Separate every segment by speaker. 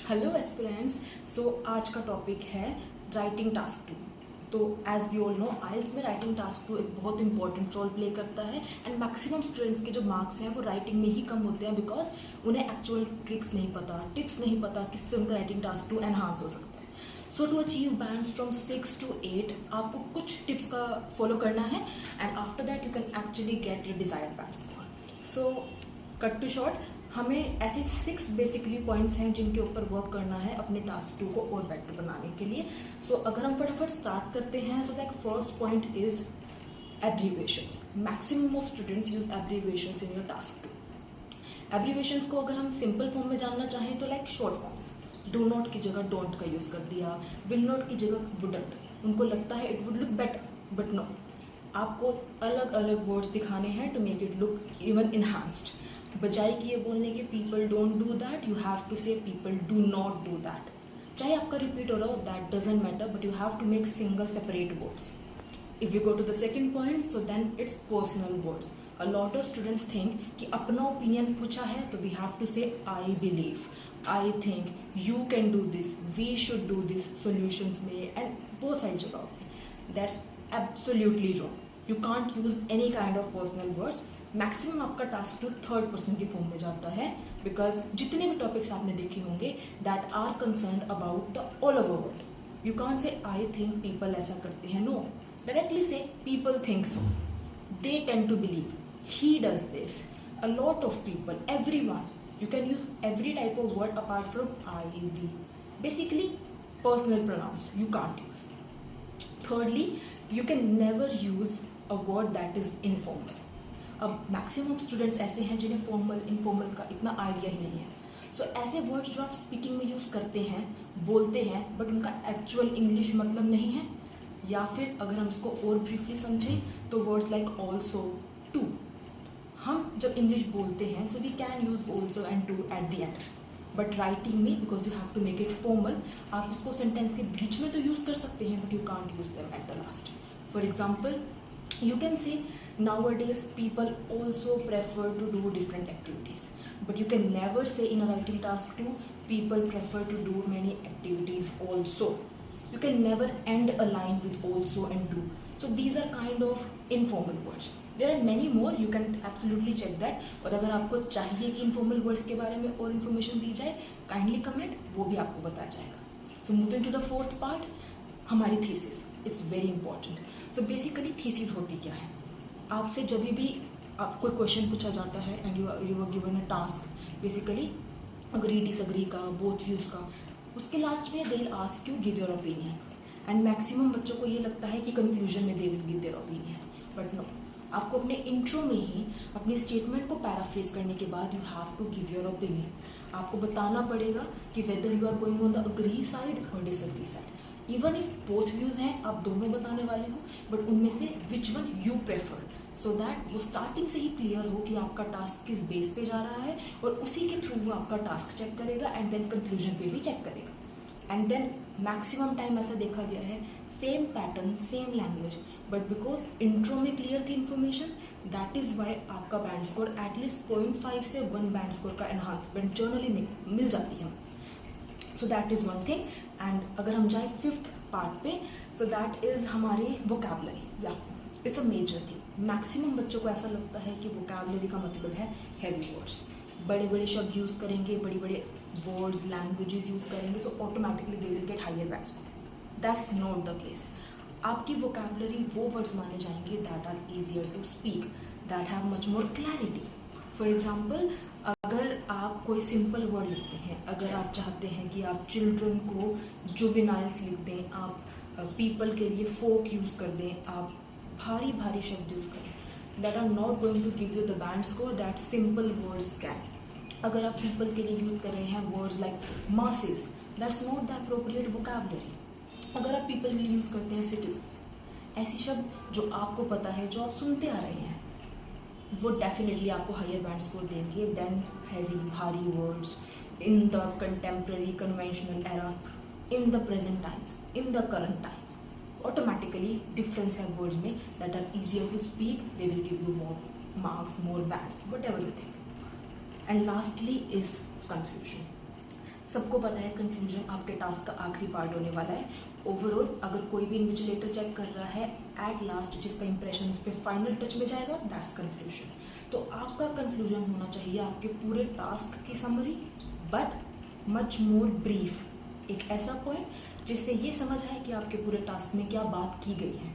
Speaker 1: Hello aspirants. आज का topic है राइटिंग टास्क 2। तो एज वी ऑल नो आइल्स में राइटिंग टास्क 2 एक बहुत इंपॉर्टेंट रोल प्ले करता है एंड मैक्सिमम स्टूडेंट्स के जो मार्क्स हैं वो राइटिंग में ही कम होते हैं बिकॉज उन्हें एक्चुअल ट्रिक्स नहीं पता, टिप्स नहीं पता किससे उनका राइटिंग टास्क 2 एनहांस हो सकता है। So to achieve bands from 6 to 8 आपको कुछ टिप्स का फॉलो करना है and after that you can actually get your desired band score. So cut to short, हमें ऐसे 6 बेसिकली पॉइंट्स हैं जिनके ऊपर वर्क करना है अपने टास्क 2 को और बेटर बनाने के लिए। अगर हम फटाफट स्टार्ट करते हैं, that first point is abbreviations. Maximum of students use abbreviations in your task 2। Abbreviations को अगर हम सिंपल फॉर्म में जानना चाहें तो like short forms, do not की जगह डोंट का यूज़ कर दिया, विल नॉट की जगह वुडंट। उनको लगता है it would look better but no, आपको अलग अलग वर्ड्स दिखाने हैं to make it look even enhanced. बजाय कि ये बोलने के people don't do that, you have to say people do not do that. चाहे आपका रिपीट हो रहा हो, that doesn't matter, but you have to make single separate words. If you go to the second point, then it's personal words. A lot of students think कि अपना opinion पूछा है तो we have to say I believe, I think, you can do this, we should do this solutions में and बहुत सारी जगहों पे। That's absolutely wrong. You can't use any kind of personal words. Maximum आपका task 2 third person की form में जाता है बिकॉज जितने भी टॉपिक्स आपने देखे होंगे that are concern about the all over world. You can't say I think people ऐसा करते हैं, no, directly say people think so, they tend to believe, he does this, a lot of people, everyone. You can use every type of word apart from I, we. Basically, personal pronouns you can't use. Thirdly, you can never use a word that is informal. अब maximum students ऐसे हैं जिन्हें formal informal का इतना idea ही नहीं है। ऐसे words जो आप स्पीकिंग में यूज़ करते हैं, बोलते हैं, बट उनका एक्चुअल इंग्लिश मतलब नहीं है, या फिर अगर हम इसको और ब्रीफली समझें तो वर्ड्स लाइक ऑल्सो, टू। हम जब इंग्लिश बोलते हैं we can use also and to at the end, but writing में because you have to make it formal, आप इसको सेंटेंस के बीच में तो यूज़ कर सकते हैं but you can't use them at the last. For example, you can say nowadays people also prefer to do different activities, but you can never say in a writing task 2 people prefer to do many activities also. You can never end a line with also and do. So these are kind of informal words. There are many more, you can absolutely check that. और अगर आपको चाहिए कि informal words के बारे में और information दी जाए, kindly comment, वो भी आपको बताया जाएगा। So moving to the fourth part, हमारी thesis. It's very important. Basically thesis होती क्या है? आपसे जब भी आप कोई क्वेश्चन पूछा जाता है and you are given a task, basically agree disagree का, बोथ व्यूज़ का, उसके लास्ट में they will ask you give your opinion and maximum बच्चों को ये लगता है कि कंक्लूजन में they will give their opinion, but no, आपको अपने इंट्रो में ही अपनी स्टेटमेंट को पैराफ्रेज करने के बाद you have to give your opinion. आपको बताना पड़ेगा कि whether you are going on the agree side और disagree side. Even if both views हैं, आप दोनों बताने वाले हो, बट उनमें से which one you prefer, so that वो स्टार्टिंग से ही क्लियर हो कि आपका टास्क किस बेस पे जा रहा है और उसी के थ्रू वो आपका टास्क चेक करेगा एंड देन कंक्लूजन पे भी चेक करेगा। एंड देन मैक्सिमम टाइम ऐसा देखा गया है, same pattern, same language, but because intro में क्लियर थी इन्फॉर्मेशन, दैट इज़ वाई आपका बैंड स्कोर एटलीस्ट 0.5 से 1 बैंड स्कोर का एनहांसमेंट जर्नली मिल जाती है। So that is one thing. And अगर हम जाए फिफ्थ पार्ट पे, दैट इज़ हमारी वोकैबुलरी, या it's a major thing. Maximum बच्चों को ऐसा लगता है कि वोकैबुलरी का मतलब है हैवी वर्ड्स, बड़े बड़े शब्द यूज़ करेंगे, बड़े बड़े वर्ड्स, लैंग्वेजेस यूज़ करेंगे, so automatically they will get higher band score. That's not the case. आपकी वोकैबुलरी वो वर्ड्स माने जाएंगे that are easier to speak, that have much more clarity. For example, अगर आप कोई सिंपल वर्ड लिखते हैं, अगर आप चाहते हैं कि आप चिल्ड्रन को जुवेनाइल्स लिख दें, आप पीपल के लिए फोक यूज़ कर दें, आप भारी भारी शब्द यूज़ करें, that are not going to give you the band score that simple words can. अगर आप पीपल के लिए यूज़ कर रहे हैं words like masses, that's not the appropriate vocabulary. अगर आप पीपल के लिए यूज़ करते हैं सिटीजन्स, ऐसे शब्द जो आपको पता है, जो आप सुनते आ रहे हैं, वो डेफिनेटली आपको हायर बैंड स्कोर देंगे देन हैवी भारी words in the contemporary conventional era, in the present times, in the current times. Automatically difference है वर्ड्स में that are easier to speak, they will give you more marks, more bands, whatever you think. And lastly is confusion. सबको पता है conclusion आपके task का आखिरी part होने वाला है। ओवरऑल अगर कोई भी इन्विजिलेटर चेक कर रहा है, एट लास्ट जिसका इंप्रेशन उस पर फाइनल टच में जाएगा, दैट्स कंक्लूजन। तो आपका कंक्लूजन होना चाहिए आपके पूरे टास्क की summary, but much more brief, एक ऐसा पॉइंट जिससे ये समझ आए कि आपके पूरे टास्क में क्या बात की गई है।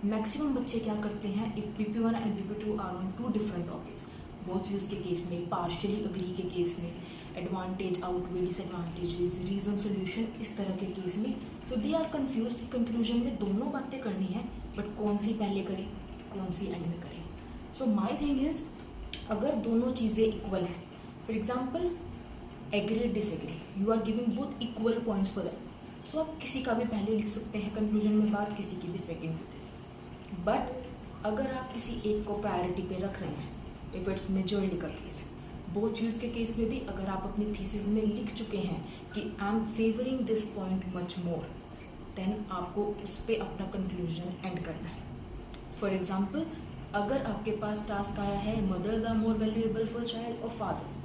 Speaker 1: मैक्सिमम बच्चे क्या करते हैं, if PP1 and PP2 are on 2 different topics, both views के केस में, पार्शियली अग्री के केस में, advantage outweigh disadvantages, reason solution, इस तरह के केस में, सो दे आर कंफ्यूज कि कंक्लूजन में दोनों बातें करनी है, बट कौन सी पहले करें, कौन सी एंड में करें। सो माई थिंग इज, अगर दोनों चीज़ें इक्वल हैं, for example agree disagree, you are giving both equal points for that, so आप किसी का भी पहले लिख सकते हैं कंक्लूजन में बात, किसी की भी सेकेंड विद दिस। बट अगर आप किसी एक को प्रायोरिटी पे रख रहे हैं, इफ इट्स मेजॉरिटी का केस, बोथ व्यूज के केस में भी अगर आप अपनी थीसिस में लिख चुके हैं कि I am favouring this point much more, then आपको उस पर अपना कंक्लूजन एंड करना है। फॉर एग्जाम्पल, अगर आपके पास टास्क आया है mothers are more valuable for child और फादर,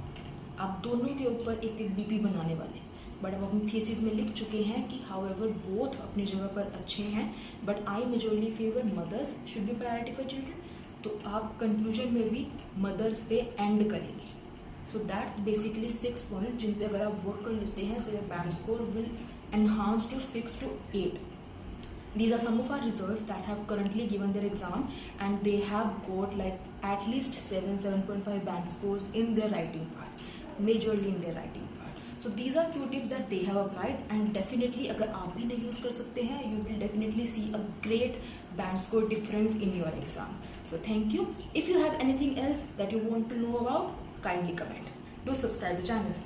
Speaker 1: आप दोनों के ऊपर एक एक BP बनाने वाले, बट आप अपनी थीसिस में लिख चुके हैं कि हाउएवर बोथ अपनी जगह पर अच्छे हैं, but I majorly favour mothers should be priority for children, तो आप कंक्लूजन में भी मदर्स पे एंड करेंगे। सो दैट बेसिकली 6 पॉइंट जिन पे अगर आप वर्क कर लेते हैं, so your band score will enhance to 6 to 8. These are some of our results that have currently given their exam, and they have got like at least 7.5 band scores in their writing part, majorly in their writing part. So these are few tips that they have applied, and definitely अगर आप भी नहीं use कर सकते हैं, you will definitely see a great band score difference in your exam. So thank you. If you have anything else that you want to know about, kindly comment. Do subscribe the channel.